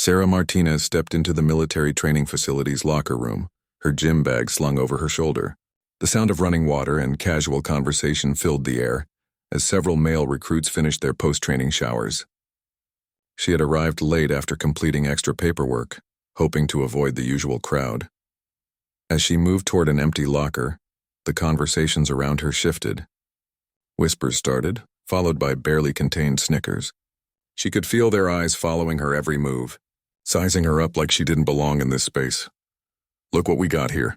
Sarah Martinez stepped into the military training facility's locker room, her gym bag slung over her shoulder. The sound of running water and casual conversation filled the air as several male recruits finished their post-training showers. She had arrived late after completing extra paperwork, hoping to avoid the usual crowd. As she moved toward an empty locker, the conversations around her shifted. Whispers started, followed by barely contained snickers. She could feel their eyes following her every move, sizing her up like she didn't belong in this space. "Look what we got here,"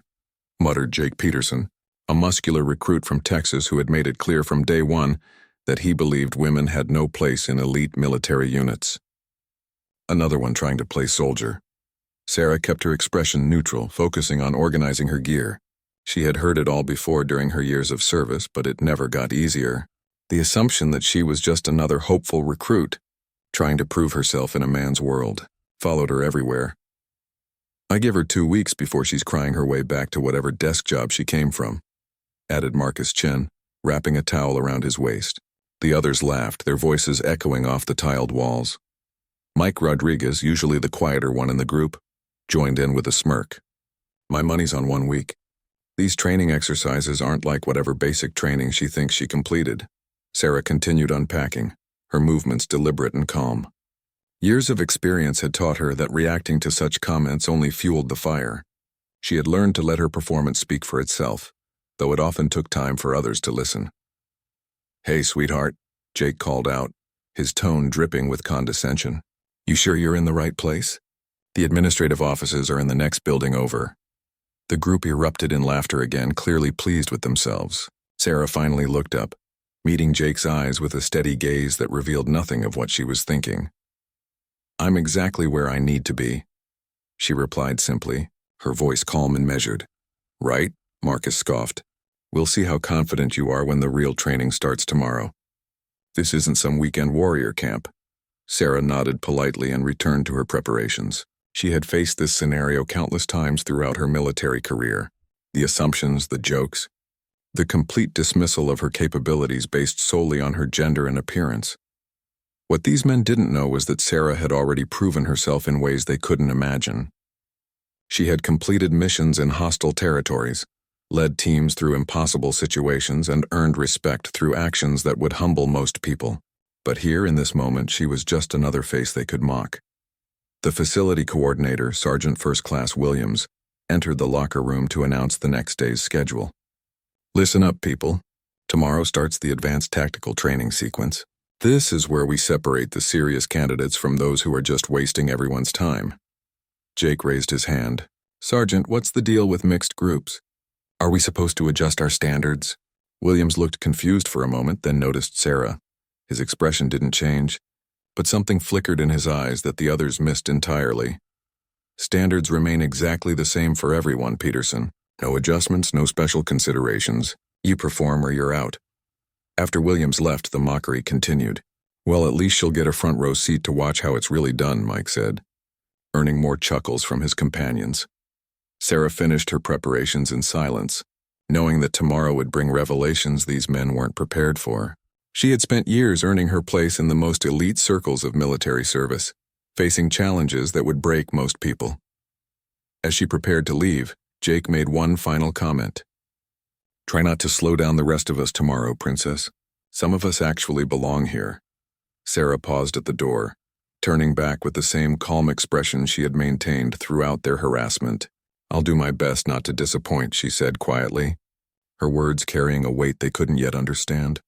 muttered Jake Peterson, a muscular recruit from Texas who had made it clear from day one that he believed women had no place in elite military units. Another one trying to play soldier. Sarah kept her expression neutral, focusing on organizing her gear. She had heard it all before during her years of service, but it never got easier. The assumption that she was just another hopeful recruit, trying to prove herself in a man's world, followed her everywhere. "I give her 2 weeks before she's crying her way back to whatever desk job she came from," added Marcus Chen, wrapping a towel around his waist. The others laughed, their voices echoing off the tiled walls. Mike Rodriguez, usually the quieter one in the group, joined in with a smirk. "My money's on 1 week. These training exercises aren't like whatever basic training she thinks she completed." Sarah continued unpacking, her movements deliberate and calm. Years of experience had taught her that reacting to such comments only fueled the fire. She had learned to let her performance speak for itself, though it often took time for others to listen. "Hey, sweetheart," Jake called out, his tone dripping with condescension. "You sure you're in the right place? The administrative offices are in the next building over." The group erupted in laughter again, clearly pleased with themselves. Sarah finally looked up, meeting Jake's eyes with a steady gaze that revealed nothing of what she was thinking. "I'm exactly where I need to be," she replied simply, her voice calm and measured. "Right?" Marcus scoffed. "We'll see how confident you are when the real training starts tomorrow." "This isn't some weekend warrior camp." Sarah nodded politely and returned to her preparations. She had faced this scenario countless times throughout her military career. The assumptions, the jokes, the complete dismissal of her capabilities based solely on her gender and appearance. What these men didn't know was that Sarah had already proven herself in ways they couldn't imagine. She had completed missions in hostile territories, led teams through impossible situations, and earned respect through actions that would humble most people. But here, in this moment, she was just another face they could mock. The facility coordinator, Sergeant First Class Williams, entered the locker room to announce the next day's schedule. "Listen up, people. Tomorrow starts the advanced tactical training sequence. This is where we separate the serious candidates from those who are just wasting everyone's time." Jake raised his hand. "Sergeant, what's the deal with mixed groups? Are we supposed to adjust our standards?" Williams looked confused for a moment, then noticed Sarah. His expression didn't change, but something flickered in his eyes that the others missed entirely. "Standards remain exactly the same for everyone, Peterson. No adjustments, no special considerations. You perform or you're out." After Williams left, the mockery continued. "Well, at least she'll get a front row seat to watch how it's really done," Mike said, earning more chuckles from his companions. Sarah finished her preparations in silence, knowing that tomorrow would bring revelations these men weren't prepared for. She had spent years earning her place in the most elite circles of military service, facing challenges that would break most people. As she prepared to leave, Jake made one final comment. "Try not to slow down the rest of us tomorrow, Princess. Some of us actually belong here." Sarah paused at the door, turning back with the same calm expression she had maintained throughout their harassment. "I'll do my best not to disappoint," she said quietly, her words carrying a weight they couldn't yet understand.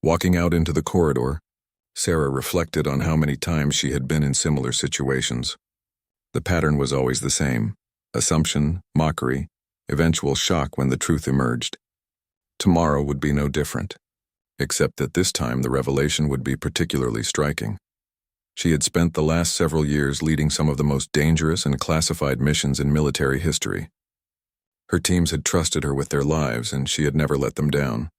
Walking out into the corridor, Sarah reflected on how many times she had been in similar situations. The pattern was always the same: assumption, mockery, eventual shock when the truth emerged. Tomorrow would be no different, except that this time the revelation would be particularly striking. She had spent the last several years leading some of the most dangerous and classified missions in military history. Her teams had trusted her with their lives, and she had never let them down.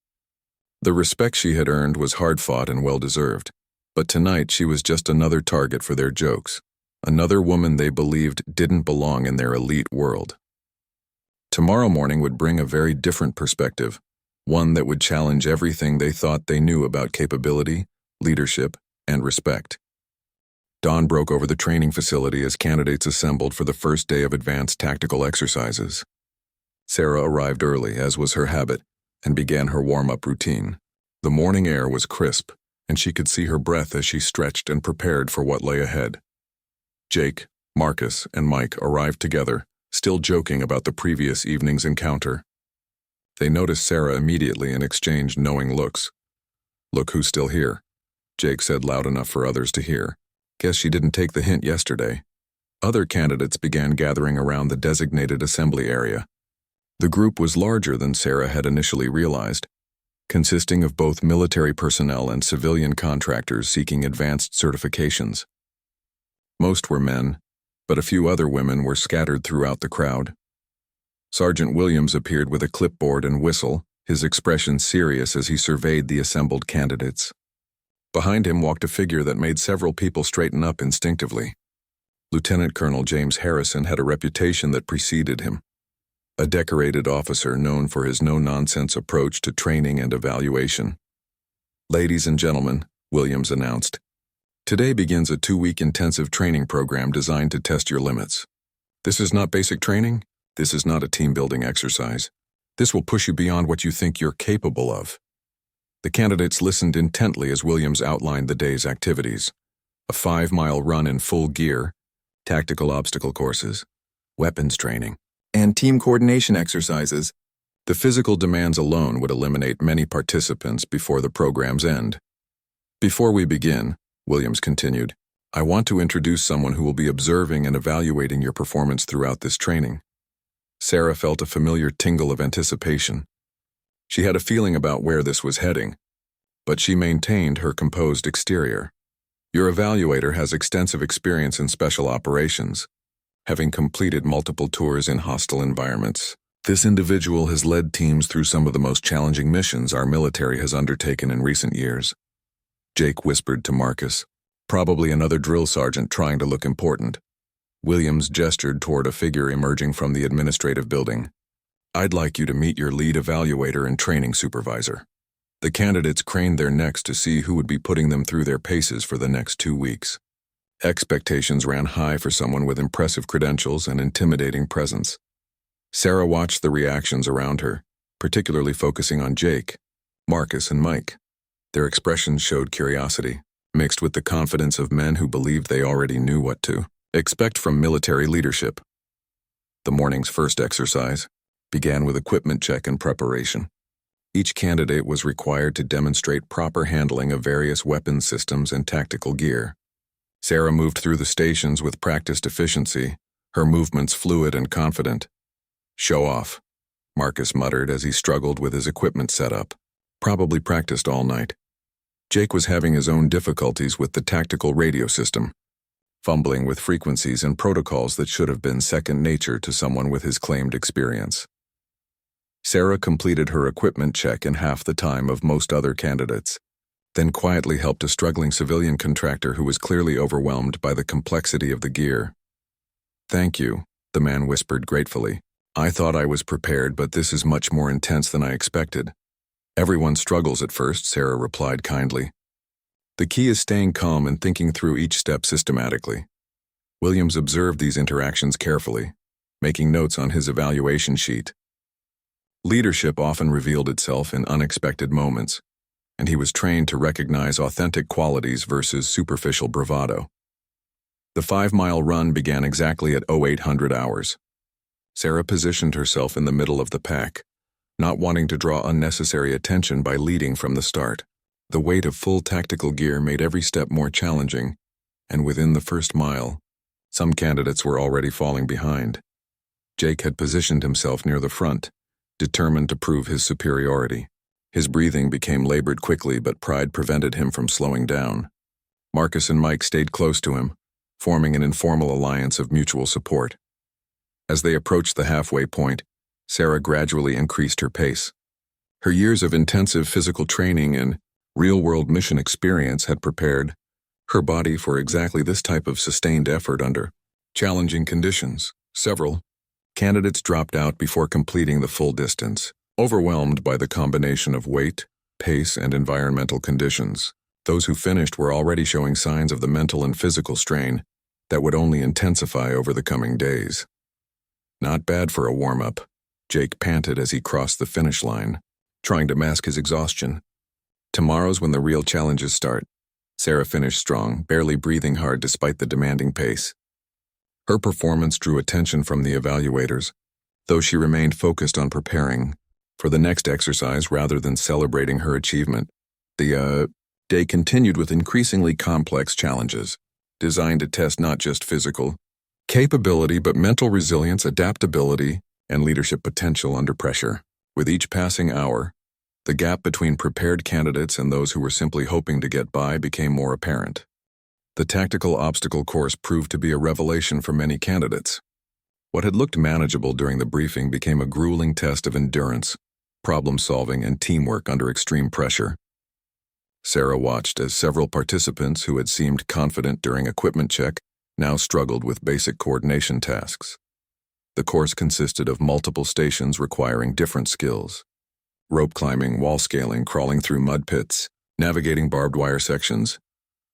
The respect she had earned was hard-fought and well-deserved, but tonight she was just another target for their jokes, another woman they believed didn't belong in their elite world. Tomorrow morning would bring a very different perspective, one that would challenge everything they thought they knew about capability, leadership, and respect. Dawn broke over the training facility as candidates assembled for the first day of advanced tactical exercises. Sarah arrived early, as was her habit, and began her warm-up routine. The morning air was crisp, and she could see her breath as she stretched and prepared for what lay ahead. Jake, Marcus, and Mike arrived together, still joking about the previous evening's encounter. They noticed Sarah immediately and exchanged knowing looks. "Look who's still here," Jake said loud enough for others to hear. "Guess she didn't take the hint yesterday." Other candidates began gathering around the designated assembly area. The group was larger than Sarah had initially realized, consisting of both military personnel and civilian contractors seeking advanced certifications. Most were men, but a few other women were scattered throughout the crowd. Sergeant Williams appeared with a clipboard and whistle, his expression serious as he surveyed the assembled candidates. Behind him walked a figure that made several people straighten up instinctively. Lieutenant Colonel James Harrison had a reputation that preceded him. A decorated officer known for his no-nonsense approach to training and evaluation. "Ladies and gentlemen," Williams announced, "today begins a 2-week intensive training program designed to test your limits. This is not basic training. This is not a team-building exercise. This will push you beyond what you think you're capable of." The candidates listened intently as Williams outlined the day's activities: a 5-mile run in full gear, tactical obstacle courses, weapons training, and team coordination exercises. The physical demands alone would eliminate many participants before the program's end. "Before we begin," Williams continued, "I want to introduce someone who will be observing and evaluating your performance throughout this training." Sarah felt a familiar tingle of anticipation. She had a feeling about where this was heading, but she maintained her composed exterior. "Your evaluator has extensive experience in special operations, having completed multiple tours in hostile environments. This individual has led teams through some of the most challenging missions our military has undertaken in recent years." Jake whispered to Marcus, "Probably another drill sergeant trying to look important." Williams gestured toward a figure emerging from the administrative building. "I'd like you to meet your lead evaluator and training supervisor." The candidates craned their necks to see who would be putting them through their paces for the next 2 weeks. Expectations ran high for someone with impressive credentials and intimidating presence. Sarah watched the reactions around her, particularly focusing on Jake, Marcus, and Mike. Their expressions showed curiosity, mixed with the confidence of men who believed they already knew what to expect from military leadership. The morning's first exercise began with equipment check and preparation. Each candidate was required to demonstrate proper handling of various weapons systems and tactical gear. Sarah moved through the stations with practiced efficiency, her movements fluid and confident. "Show off," Marcus muttered as he struggled with his equipment setup. Probably practiced all night. Jake was having his own difficulties with the tactical radio system, fumbling with frequencies and protocols that should have been second nature to someone with his claimed experience. Sarah completed her equipment check in half the time of most other candidates, then quietly helped a struggling civilian contractor who was clearly overwhelmed by the complexity of the gear. "Thank you," the man whispered gratefully. "I thought I was prepared, but this is much more intense than I expected." "Everyone struggles at first," Sarah replied kindly. "The key is staying calm and thinking through each step systematically." Williams observed these interactions carefully, making notes on his evaluation sheet. Leadership often revealed itself in unexpected moments, and he was trained to recognize authentic qualities versus superficial bravado. The 5-mile run began exactly at 0800 hours. Sarah positioned herself in the middle of the pack, not wanting to draw unnecessary attention by leading from the start. The weight of full tactical gear made every step more challenging, and within the first mile, some candidates were already falling behind. Jake had positioned himself near the front, determined to prove his superiority. His breathing became labored quickly, but pride prevented him from slowing down. Marcus and Mike stayed close to him, forming an informal alliance of mutual support. As they approached the halfway point, Sarah gradually increased her pace. Her years of intensive physical training and real-world mission experience had prepared her body for exactly this type of sustained effort under challenging conditions. Several candidates dropped out before completing the full distance, overwhelmed by the combination of weight, pace, and environmental conditions. Those who finished were already showing signs of the mental and physical strain that would only intensify over the coming days. Not bad for a warm-up, Jake panted as he crossed the finish line, trying to mask his exhaustion. Tomorrow's when the real challenges start. Sarah finished strong, barely breathing hard despite the demanding pace. Her performance drew attention from the evaluators, though she remained focused on preparing for the next exercise rather than celebrating her achievement. The day continued with increasingly complex challenges, designed to test not just physical capability but mental resilience, adaptability, and leadership potential under pressure. With each passing hour, the gap between prepared candidates and those who were simply hoping to get by became more apparent. The tactical obstacle course proved to be a revelation for many candidates. What had looked manageable during the briefing became a grueling test of endurance, problem-solving, and teamwork under extreme pressure. Sarah watched as several participants who had seemed confident during equipment check now struggled with basic coordination tasks. The course consisted of multiple stations requiring different skills: rope climbing, wall scaling, crawling through mud pits, navigating barbed wire sections,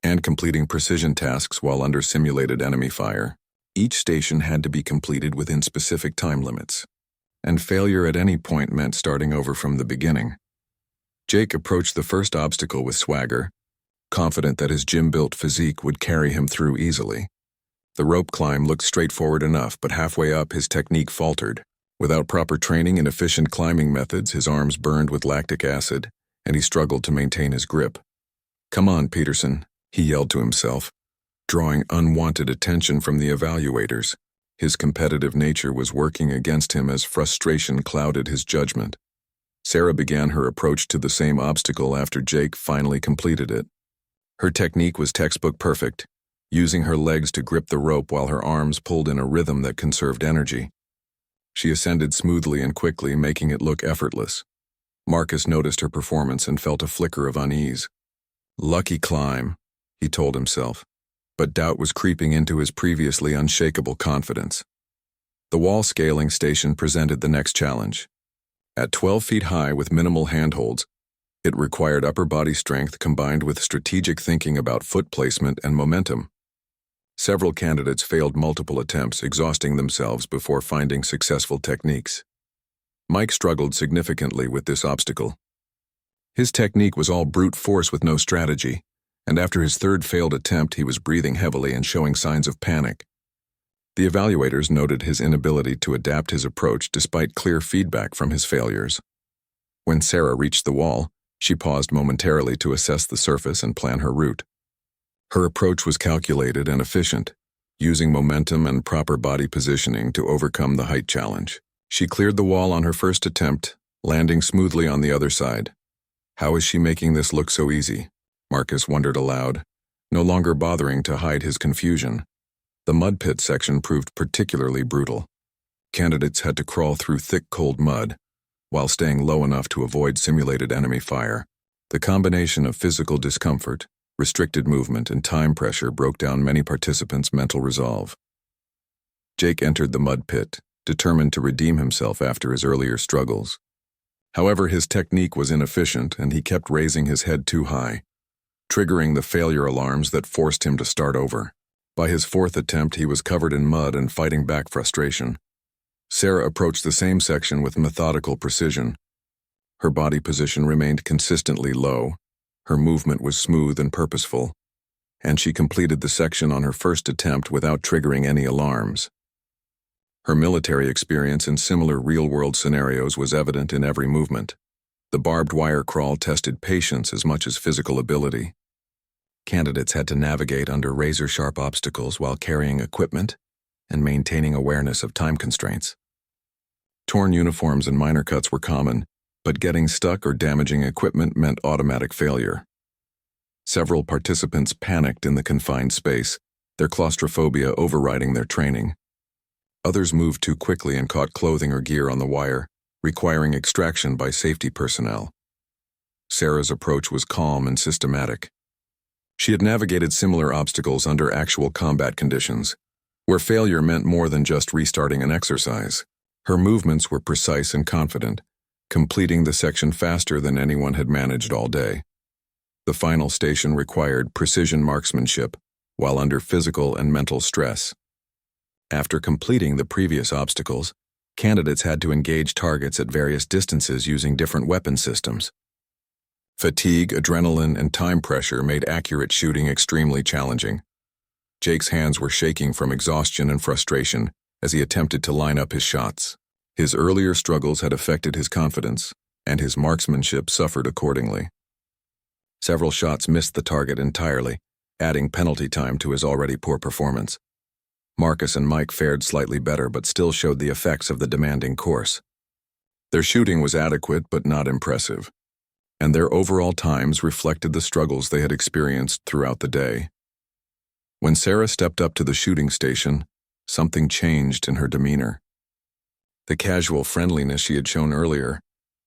and completing precision tasks while under simulated enemy fire. Each station had to be completed within specific time limits, and failure at any point meant starting over from the beginning. Jake approached the first obstacle with swagger, confident that his gym-built physique would carry him through easily. The rope climb looked straightforward enough, but halfway up his technique faltered. Without proper training and efficient climbing methods, his arms burned with lactic acid, and he struggled to maintain his grip. "Come on, Peterson," he yelled to himself, drawing unwanted attention from the evaluators. His competitive nature was working against him as frustration clouded his judgment. Sarah began her approach to the same obstacle after Jake finally completed it. Her technique was textbook perfect, using her legs to grip the rope while her arms pulled in a rhythm that conserved energy. She ascended smoothly and quickly, making it look effortless. Marcus noticed her performance and felt a flicker of unease. Lucky climb, he told himself, but doubt was creeping into his previously unshakable confidence. The wall scaling station presented the next challenge. At 12 feet high with minimal handholds, it required upper body strength combined with strategic thinking about foot placement and momentum. Several candidates failed multiple attempts, exhausting themselves before finding successful techniques. Mike struggled significantly with this obstacle. His technique was all brute force with no strategy, and after his third failed attempt he was breathing heavily and showing signs of panic. The evaluators noted his inability to adapt his approach despite clear feedback from his failures. When Sarah reached the wall, she paused momentarily to assess the surface and plan her route. Her approach was calculated and efficient, using momentum and proper body positioning to overcome the height challenge. She cleared the wall on her first attempt, landing smoothly on the other side. How is she making this look so easy? Marcus wondered aloud, no longer bothering to hide his confusion. The mud pit section proved particularly brutal. Candidates had to crawl through thick, cold mud, while staying low enough to avoid simulated enemy fire. The combination of physical discomfort, restricted movement, and time pressure broke down many participants' mental resolve. Jake entered the mud pit, determined to redeem himself after his earlier struggles. However, his technique was inefficient, and he kept raising his head too high, triggering the failure alarms that forced him to start over. By his fourth attempt, he was covered in mud and fighting back frustration. Sarah approached the same section with methodical precision. Her body position remained consistently low, her movement was smooth and purposeful, and she completed the section on her first attempt without triggering any alarms. Her military experience in similar real-world scenarios was evident in every movement. The barbed wire crawl tested patience as much as physical ability. Candidates had to navigate under razor-sharp obstacles while carrying equipment and maintaining awareness of time constraints. Torn uniforms and minor cuts were common, but getting stuck or damaging equipment meant automatic failure. Several participants panicked in the confined space, their claustrophobia overriding their training. Others moved too quickly and caught clothing or gear on the wire, requiring extraction by safety personnel. Sarah's approach was calm and systematic. She had navigated similar obstacles under actual combat conditions, where failure meant more than just restarting an exercise. Her movements were precise and confident, completing the section faster than anyone had managed all day. The final station required precision marksmanship while under physical and mental stress. After completing the previous obstacles, candidates had to engage targets at various distances using different weapon systems. Fatigue, adrenaline, and time pressure made accurate shooting extremely challenging. Jake's hands were shaking from exhaustion and frustration as he attempted to line up his shots. His earlier struggles had affected his confidence, and his marksmanship suffered accordingly. Several shots missed the target entirely, adding penalty time to his already poor performance. Marcus and Mike fared slightly better but still showed the effects of the demanding course. Their shooting was adequate but not impressive, and their overall times reflected the struggles they had experienced throughout the day. When Sarah stepped up to the shooting station, something changed in her demeanor. The casual friendliness she had shown earlier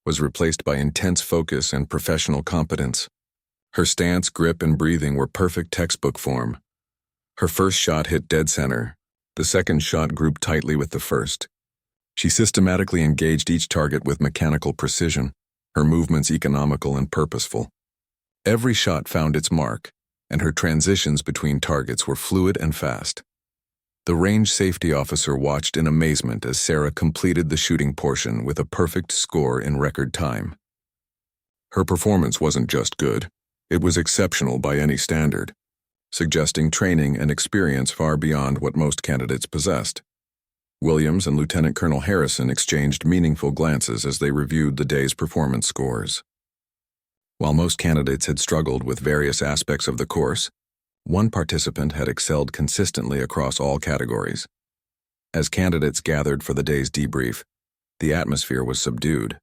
was replaced by intense focus and professional competence. Her stance, grip, and breathing were perfect textbook form. Her first shot hit dead center. The second shot grouped tightly with the first. She systematically engaged each target with mechanical precision, her movements economical and purposeful. Every shot found its mark, and her transitions between targets were fluid and fast. The range safety officer watched in amazement as Sarah completed the shooting portion with a perfect score in record time. Her performance wasn't just good, it was exceptional by any standard, suggesting training and experience far beyond what most candidates possessed. Williams and Lieutenant Colonel Harrison exchanged meaningful glances as they reviewed the day's performance scores. While most candidates had struggled with various aspects of the course, one participant had excelled consistently across all categories. As candidates gathered for the day's debrief, the atmosphere was subdued.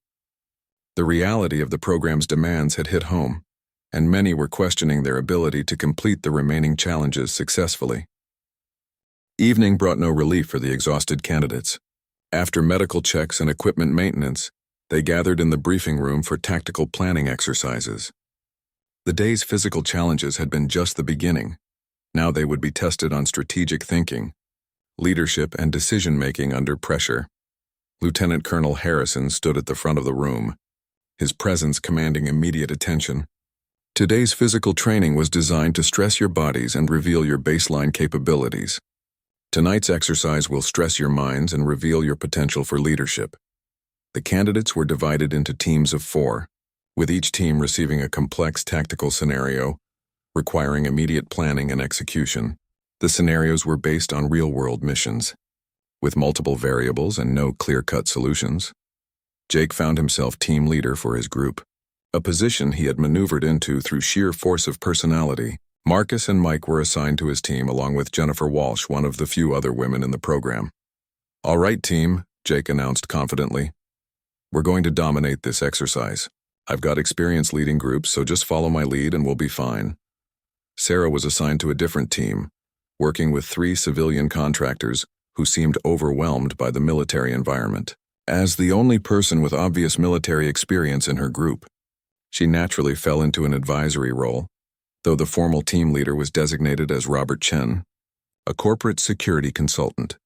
The reality of the program's demands had hit home, and many were questioning their ability to complete the remaining challenges successfully. Evening brought no relief for the exhausted candidates. After medical checks and equipment maintenance, they gathered in the briefing room for tactical planning exercises. The day's physical challenges had been just the beginning. Now they would be tested on strategic thinking, leadership, and decision-making under pressure. Lieutenant Colonel Harrison stood at the front of the room, his presence commanding immediate attention. Today's physical training was designed to stress your bodies and reveal your baseline capabilities. Tonight's exercise will stress your minds and reveal your potential for leadership. The candidates were divided into teams of 4, with each team receiving a complex tactical scenario requiring immediate planning and execution. The scenarios were based on real-world missions, with multiple variables and no clear-cut solutions. Jake found himself team leader for his group, a position he had maneuvered into through sheer force of personality. Marcus and Mike were assigned to his team along with Jennifer Walsh, one of the few other women in the program. "All right, team," Jake announced confidently. "We're going to dominate this exercise. I've got experience leading groups, so just follow my lead and we'll be fine." Sarah was assigned to a different team, working with 3 civilian contractors who seemed overwhelmed by the military environment. As the only person with obvious military experience in her group, she naturally fell into an advisory role, though the formal team leader was designated as Robert Chen, a corporate security consultant.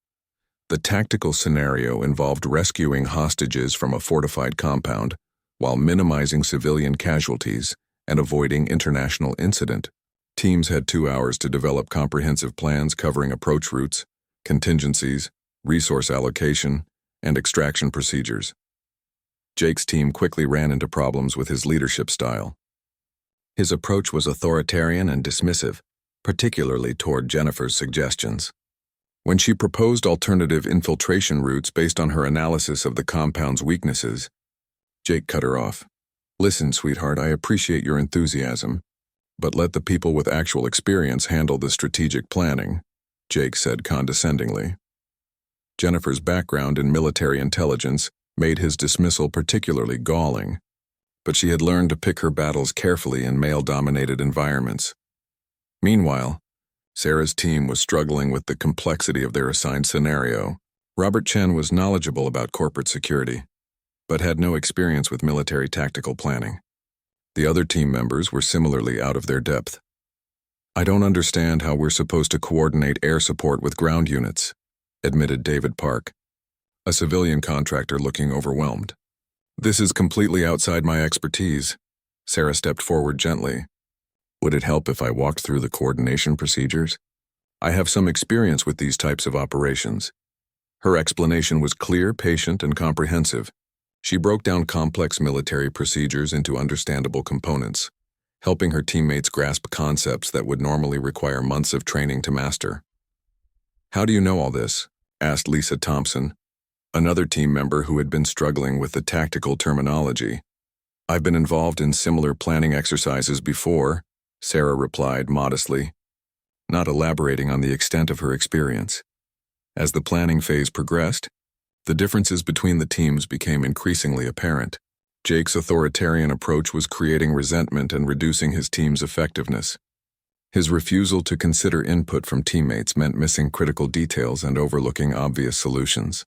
The tactical scenario involved rescuing hostages from a fortified compound while minimizing civilian casualties and avoiding international incident. Teams had 2 hours to develop comprehensive plans covering approach routes, contingencies, resource allocation, and extraction procedures. Jake's team quickly ran into problems with his leadership style. His approach was authoritarian and dismissive, particularly toward Jennifer's suggestions. When she proposed alternative infiltration routes based on her analysis of the compound's weaknesses, Jake cut her off. "Listen, sweetheart, I appreciate your enthusiasm, but let the people with actual experience handle the strategic planning," Jake said condescendingly. Jennifer's background in military intelligence made his dismissal particularly galling, but she had learned to pick her battles carefully in male-dominated environments. Meanwhile, Sarah's team was struggling with the complexity of their assigned scenario. Robert Chen was knowledgeable about corporate security, but had no experience with military tactical planning. The other team members were similarly out of their depth. "I don't understand how we're supposed to coordinate air support with ground units," admitted David Park, a civilian contractor looking overwhelmed. "This is completely outside my expertise." Sarah stepped forward gently. Would it help if I walked through the coordination procedures? I have some experience with these types of operations. Her explanation was clear, patient, and comprehensive. She broke down complex military procedures into understandable components, helping her teammates grasp concepts that would normally require months of training to master. "How do you know all this?" asked Lisa Thompson, another team member who had been struggling with the tactical terminology. "I've been involved in similar planning exercises before," Sarah replied modestly, not elaborating on the extent of her experience. As the planning phase progressed, the differences between the teams became increasingly apparent. Jake's authoritarian approach was creating resentment and reducing his team's effectiveness. His refusal to consider input from teammates meant missing critical details and overlooking obvious solutions.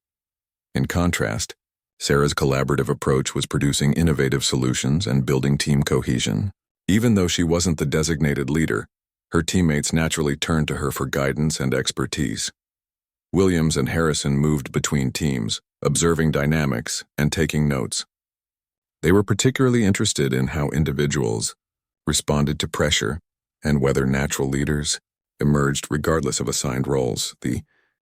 In contrast, Sarah's collaborative approach was producing innovative solutions and building team cohesion. Even though she wasn't the designated leader, her teammates naturally turned to her for guidance and expertise. Williams and Harrison moved between teams, observing dynamics and taking notes. They were particularly interested in how individuals responded to pressure and whether natural leaders emerged regardless of assigned roles. The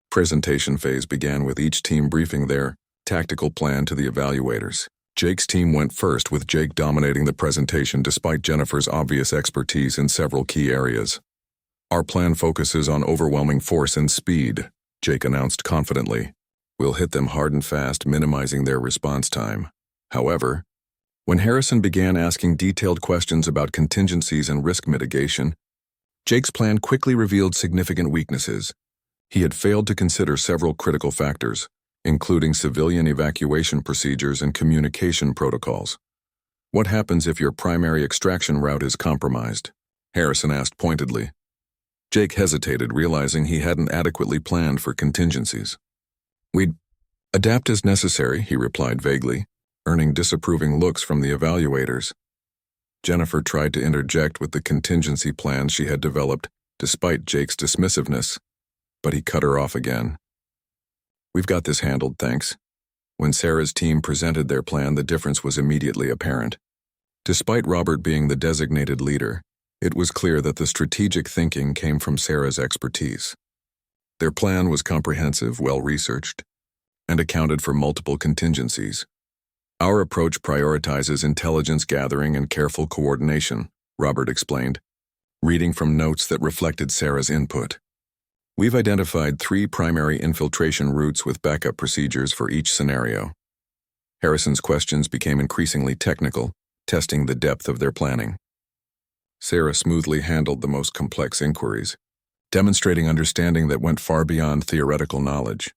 presentation phase began with each team briefing their tactical plan to the evaluators. Jake's team went first, with Jake dominating the presentation despite Jennifer's obvious expertise in several key areas. "Our plan focuses on overwhelming force and speed," Jake announced confidently. "We'll hit them hard and fast, minimizing their response time." However, when Harrison began asking detailed questions about contingencies and risk mitigation, Jake's plan quickly revealed significant weaknesses. He had failed to consider several critical factors, including civilian evacuation procedures and communication protocols. "What happens if your primary extraction route is compromised?" Harrison asked pointedly. Jake hesitated, realizing he hadn't adequately planned for contingencies. "We'd adapt as necessary," he replied vaguely, earning disapproving looks from the evaluators. Jennifer tried to interject with the contingency plans she had developed, despite Jake's dismissiveness, but he cut her off again. "We've got this handled, thanks." When Sarah's team presented their plan, the difference was immediately apparent. Despite Robert being the designated leader, it was clear that the strategic thinking came from Sarah's expertise. Their plan was comprehensive, well-researched, and accounted for multiple contingencies. "Our approach prioritizes intelligence gathering and careful coordination," Robert explained, reading from notes that reflected Sarah's input. "We've identified 3 primary infiltration routes with backup procedures for each scenario." Harrison's questions became increasingly technical, testing the depth of their planning. Sarah smoothly handled the most complex inquiries, demonstrating understanding that went far beyond theoretical knowledge.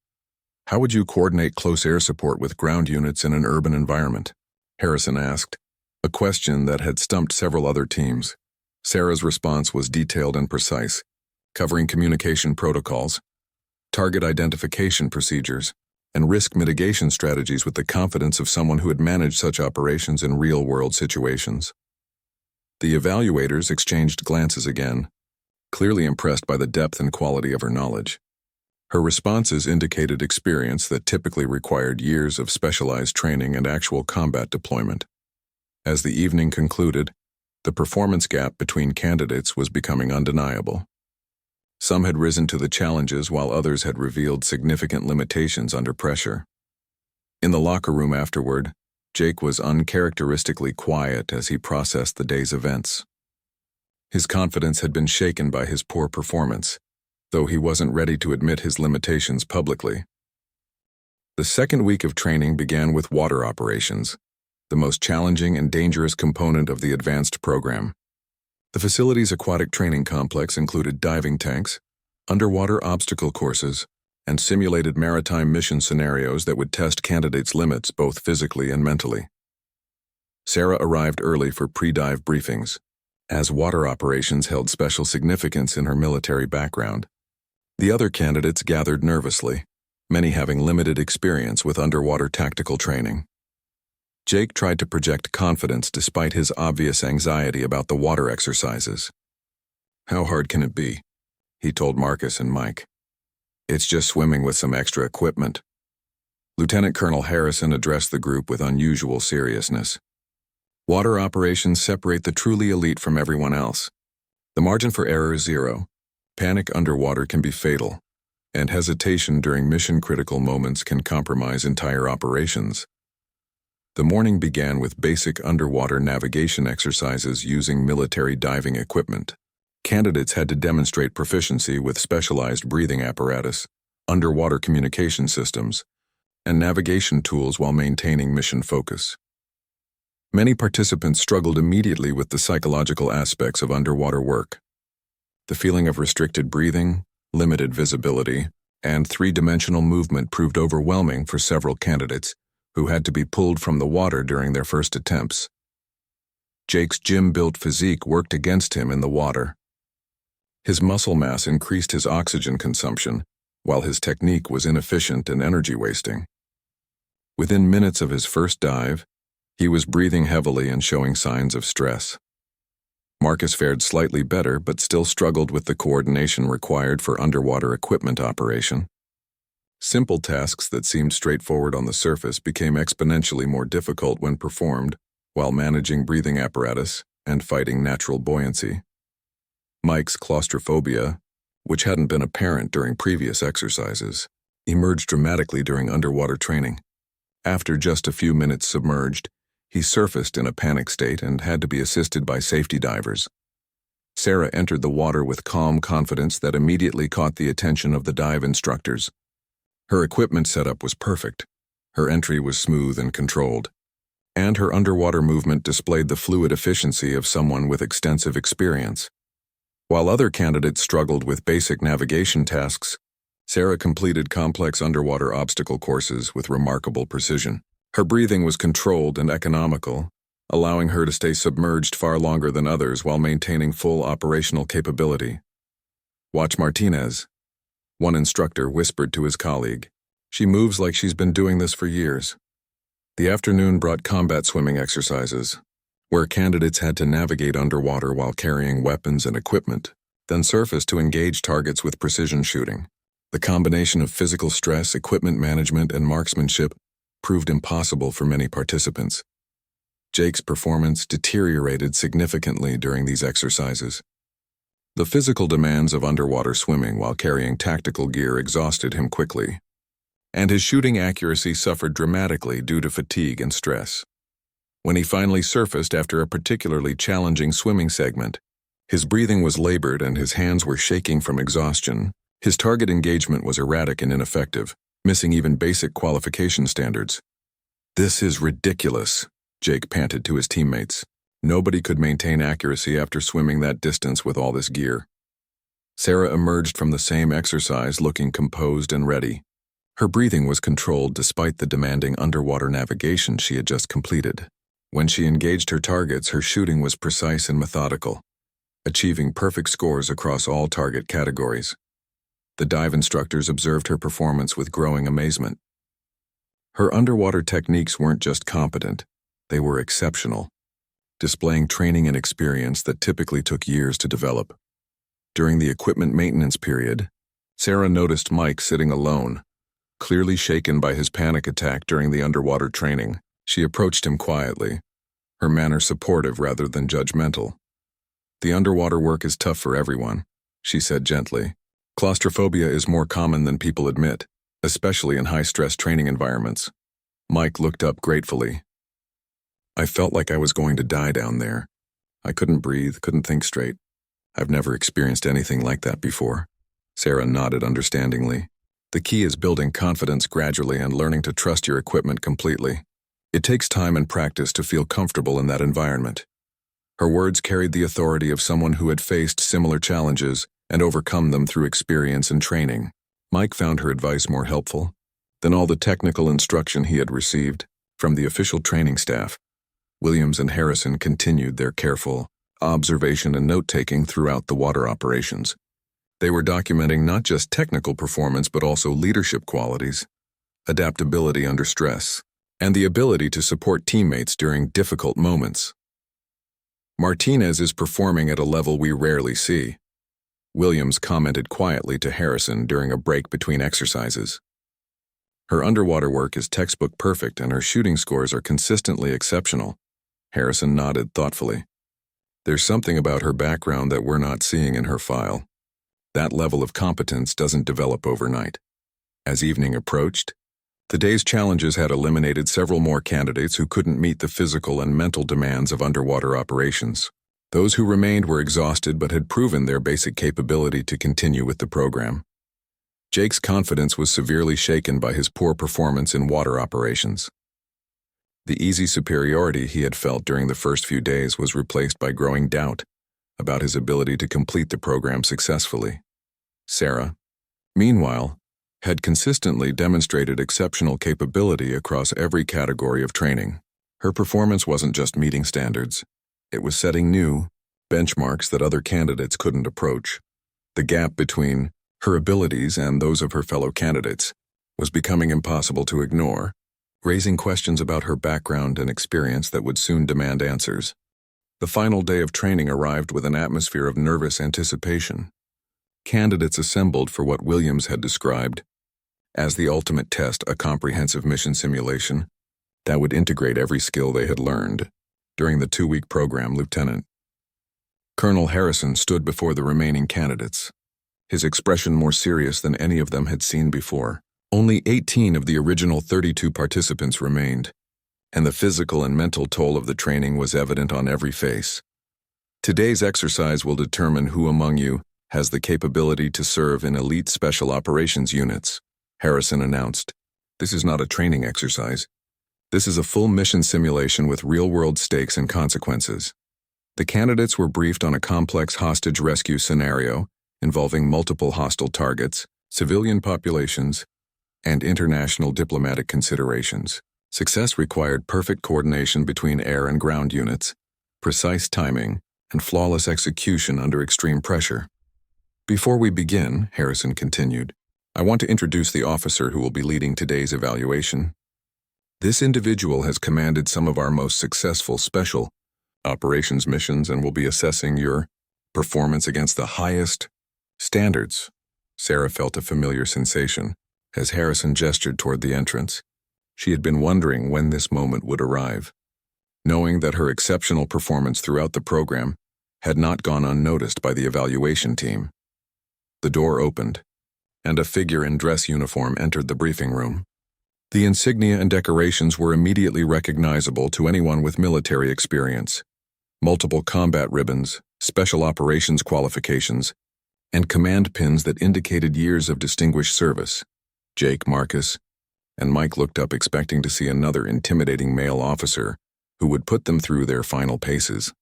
"How would you coordinate close air support with ground units in an urban environment?" Harrison asked, a question that had stumped several other teams. Sarah's response was detailed and precise, covering communication protocols, target identification procedures, and risk mitigation strategies with the confidence of someone who had managed such operations in real-world situations. The evaluators exchanged glances again, clearly impressed by the depth and quality of her knowledge. Her responses indicated experience that typically required years of specialized training and actual combat deployment. As the evening concluded, the performance gap between candidates was becoming undeniable. Some had risen to the challenges while others had revealed significant limitations under pressure. In the locker room afterward, Jake was uncharacteristically quiet as he processed the day's events. His confidence had been shaken by his poor performance, though he wasn't ready to admit his limitations publicly. The second week of training began with water operations, the most challenging and dangerous component of the advanced program. The facility's aquatic training complex included diving tanks, underwater obstacle courses, and simulated maritime mission scenarios that would test candidates' limits both physically and mentally. Sarah arrived early for pre-dive briefings, as water operations held special significance in her military background. The other candidates gathered nervously, many having limited experience with underwater tactical training. Jake tried to project confidence despite his obvious anxiety about the water exercises. "How hard can it be?" he told Marcus and Mike. "It's just swimming with some extra equipment." Lieutenant Colonel Harrison addressed the group with unusual seriousness. "Water operations separate the truly elite from everyone else. The margin for error is zero. Panic underwater can be fatal, and hesitation during mission-critical moments can compromise entire operations. The morning began with basic underwater navigation exercises using military diving equipment. Candidates had to demonstrate proficiency with specialized breathing apparatus, underwater communication systems, and navigation tools while maintaining mission focus. Many participants struggled immediately with the psychological aspects of underwater work. The feeling of restricted breathing, limited visibility, and three-dimensional movement proved overwhelming for several candidates who had to be pulled from the water during their first attempts. Jake's gym-built physique worked against him in the water. His muscle mass increased his oxygen consumption, while his technique was inefficient and energy-wasting. Within minutes of his first dive, he was breathing heavily and showing signs of stress. Marcus fared slightly better but still struggled with the coordination required for underwater equipment operation. Simple tasks that seemed straightforward on the surface became exponentially more difficult when performed while managing breathing apparatus and fighting natural buoyancy. Mike's claustrophobia, which hadn't been apparent during previous exercises, emerged dramatically during underwater training. After just a few minutes submerged, he surfaced in a panic state and had to be assisted by safety divers. Sarah entered the water with calm confidence that immediately caught the attention of the dive instructors. Her equipment setup was perfect, her entry was smooth and controlled, and her underwater movement displayed the fluid efficiency of someone with extensive experience. While other candidates struggled with basic navigation tasks, Sarah completed complex underwater obstacle courses with remarkable precision. Her breathing was controlled and economical, allowing her to stay submerged far longer than others while maintaining full operational capability. "Watch Martinez," one instructor whispered to his colleague. "She moves like she's been doing this for years." The afternoon brought combat swimming exercises, where candidates had to navigate underwater while carrying weapons and equipment, then surface to engage targets with precision shooting. The combination of physical stress, equipment management, and marksmanship proved impossible for many participants. Jake's performance deteriorated significantly during these exercises. The physical demands of underwater swimming while carrying tactical gear exhausted him quickly, and his shooting accuracy suffered dramatically due to fatigue and stress. When he finally surfaced after a particularly challenging swimming segment, his breathing was labored and his hands were shaking from exhaustion. His target engagement was erratic and ineffective, missing even basic qualification standards. "This is ridiculous," Jake panted to his teammates. Nobody could maintain accuracy after swimming that distance with all this gear. Sarah emerged from the same exercise looking composed and ready. Her breathing was controlled despite the demanding underwater navigation she had just completed. When she engaged her targets, her shooting was precise and methodical, achieving perfect scores across all target categories. The dive instructors observed her performance with growing amazement. Her underwater techniques weren't just competent, they were exceptional, displaying training and experience that typically took years to develop. During the equipment maintenance period, Sarah noticed Mike sitting alone, clearly shaken by his panic attack during the underwater training. She approached him quietly, her manner supportive rather than judgmental. "The underwater work is tough for everyone," she said gently. "Claustrophobia is more common than people admit, especially in high-stress training environments." Mike looked up gratefully. "I felt like I was going to die down there. I couldn't breathe, couldn't think straight. I've never experienced anything like that before." Sarah nodded understandingly. "The key is building confidence gradually and learning to trust your equipment completely. It takes time and practice to feel comfortable in that environment." Her words carried the authority of someone who had faced similar challenges and overcome them through experience and training. Mike found her advice more helpful than all the technical instruction he had received from the official training staff. Williams and Harrison continued their careful observation and note-taking throughout the water operations. They were documenting not just technical performance but also leadership qualities, adaptability under stress, and the ability to support teammates during difficult moments. "Martinez is performing at a level we rarely see," Williams commented quietly to Harrison during a break between exercises. "Her underwater work is textbook perfect and her shooting scores are consistently exceptional." Harrison nodded thoughtfully. There's something about her background that we're not seeing in her file. That level of competence doesn't develop overnight. As evening approached, the day's challenges had eliminated several more candidates who couldn't meet the physical and mental demands of underwater operations. Those who remained were exhausted but had proven their basic capability to continue with the program. Jake's confidence was severely shaken by his poor performance in water operations. The easy superiority he had felt during the first few days was replaced by growing doubt about his ability to complete the program successfully. Sarah, meanwhile, had consistently demonstrated exceptional capability across every category of training. Her performance wasn't just meeting standards, it was setting new benchmarks that other candidates couldn't approach. The gap between her abilities and those of her fellow candidates was becoming impossible to ignore, raising questions about her background and experience that would soon demand answers. The final day of training arrived with an atmosphere of nervous anticipation. Candidates assembled for what Williams had described as the ultimate test, a comprehensive mission simulation that would integrate every skill they had learned. During the 2-week program, Lieutenant Colonel Harrison stood before the remaining candidates, his expression more serious than any of them had seen before. Only 18 of the original 32 participants remained, and the physical and mental toll of the training was evident on every face. Today's exercise will determine who among you has the capability to serve in elite special operations units, Harrison announced. This is not a training exercise. This is a full mission simulation with real-world stakes and consequences. The candidates were briefed on a complex hostage rescue scenario involving multiple hostile targets, civilian populations, and international diplomatic considerations. Success required perfect coordination between air and ground units, precise timing, and flawless execution under extreme pressure. Before we begin, Harrison continued, I want to introduce the officer who will be leading today's evaluation. This individual has commanded some of our most successful special operations missions and will be assessing your performance against the highest standards. Sarah felt a familiar sensation as Harrison gestured toward the entrance. She had been wondering when this moment would arrive, knowing that her exceptional performance throughout the program had not gone unnoticed by the evaluation team. The door opened, and a figure in dress uniform entered the briefing room. The insignia and decorations were immediately recognizable to anyone with military experience. Multiple combat ribbons, special operations qualifications, and command pins that indicated years of distinguished service. Jake, Marcus, and Mike looked up expecting to see another intimidating male officer who would put them through their final paces.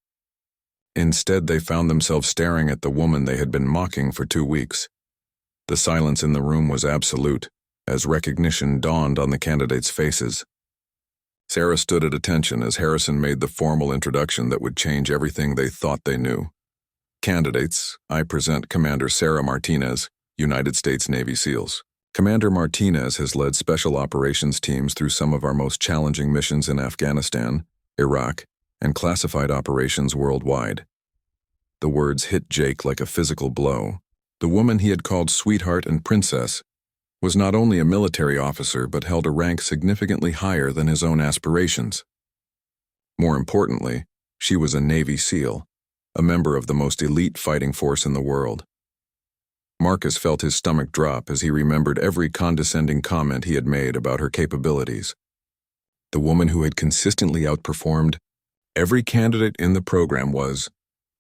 Instead, they found themselves staring at the woman they had been mocking for 2 weeks. The silence in the room was absolute, as recognition dawned on the candidates' faces. Sarah stood at attention as Harrison made the formal introduction that would change everything they thought they knew. Candidates, I present Commander Sarah Martinez, United States Navy SEALs. Commander Martinez has led special operations teams through some of our most challenging missions in Afghanistan, Iraq, and classified operations worldwide. The words hit Jake like a physical blow. The woman he had called sweetheart and princess was not only a military officer but held a rank significantly higher than his own aspirations. More importantly, she was a Navy SEAL, a member of the most elite fighting force in the world. Marcus felt his stomach drop as he remembered every condescending comment he had made about her capabilities. The woman who had consistently outperformed every candidate in the program was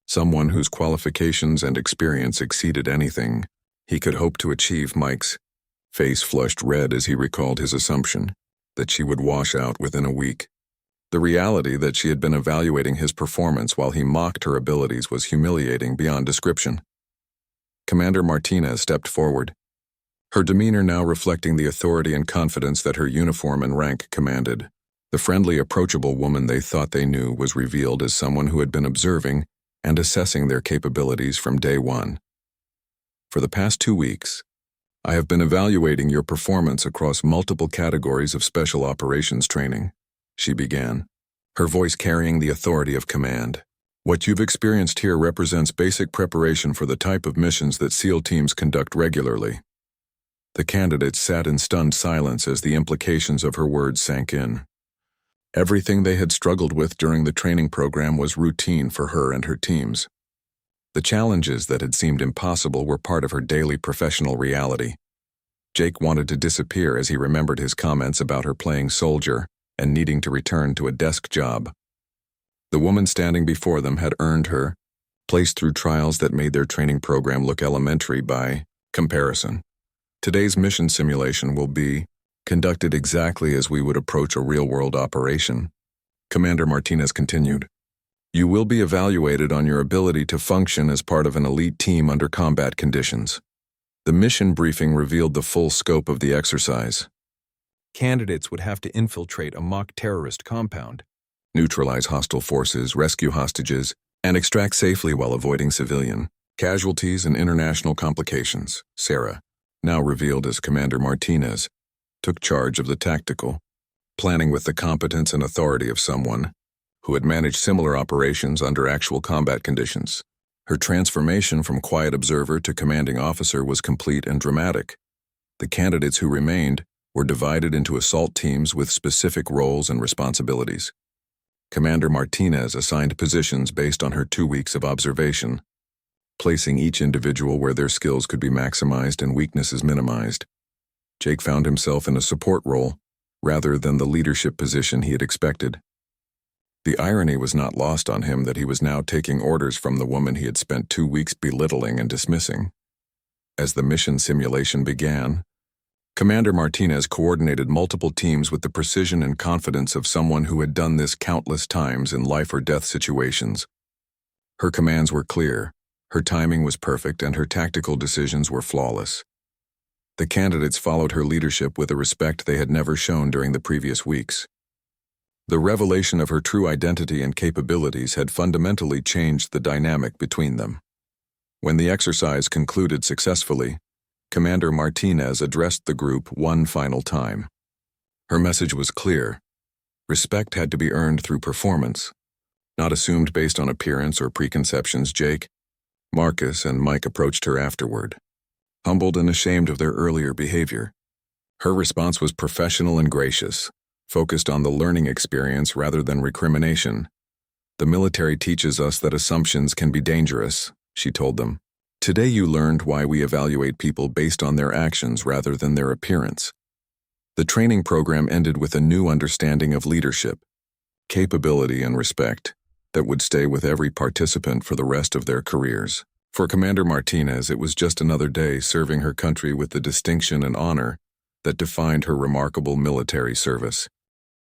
someone whose qualifications and experience exceeded anything he could hope to achieve. Mike's face flushed red as he recalled his assumption that she would wash out within a week. The reality that she had been evaluating his performance while he mocked her abilities was humiliating beyond description. Commander Martinez stepped forward, her demeanor now reflecting the authority and confidence that her uniform and rank commanded. The friendly, approachable woman they thought they knew was revealed as someone who had been observing and assessing their capabilities from day one. For the past 2 weeks, I have been evaluating your performance across multiple categories of special operations training, she began, her voice carrying the authority of command. What you've experienced here represents basic preparation for the type of missions that SEAL teams conduct regularly. The candidates sat in stunned silence as the implications of her words sank in. Everything they had struggled with during the training program was routine for her and her teams. The challenges that had seemed impossible were part of her daily professional reality. Jake wanted to disappear as he remembered his comments about her playing soldier and needing to return to a desk job. The woman standing before them had earned her place through trials that made their training program look elementary by comparison. Today's mission simulation will be conducted exactly as we would approach a real-world operation. Commander Martinez continued. You will be evaluated on your ability to function as part of an elite team under combat conditions. The mission briefing revealed the full scope of the exercise. Candidates would have to infiltrate a mock terrorist compound, neutralize hostile forces, rescue hostages, and extract safely while avoiding civilian casualties and international complications. Sarah, now revealed as Commander Martinez, took charge of the tactical planning with the competence and authority of someone who had managed similar operations under actual combat conditions. Her transformation from quiet observer to commanding officer was complete and dramatic. The candidates who remained were divided into assault teams with specific roles and responsibilities. Commander Martinez assigned positions based on her 2 weeks of observation, placing each individual where their skills could be maximized and weaknesses minimized. Jake found himself in a support role, rather than the leadership position he had expected. The irony was not lost on him that he was now taking orders from the woman he had spent 2 weeks belittling and dismissing. As the mission simulation began, Commander Martinez coordinated multiple teams with the precision and confidence of someone who had done this countless times in life-or-death situations. Her commands were clear, her timing was perfect, and her tactical decisions were flawless. The candidates followed her leadership with a respect they had never shown during the previous weeks. The revelation of her true identity and capabilities had fundamentally changed the dynamic between them. When the exercise concluded successfully, Commander Martinez addressed the group one final time. Her message was clear. Respect had to be earned through performance, not assumed based on appearance or preconceptions. Jake, Marcus, and Mike approached her afterward, humbled and ashamed of their earlier behavior. Her response was professional and gracious, focused on the learning experience rather than recrimination. The military teaches us that assumptions can be dangerous, she told them. Today you learned why we evaluate people based on their actions rather than their appearance. The training program ended with a new understanding of leadership, capability, and respect that would stay with every participant for the rest of their careers. For Commander Martinez, it was just another day serving her country with the distinction and honor that defined her remarkable military service.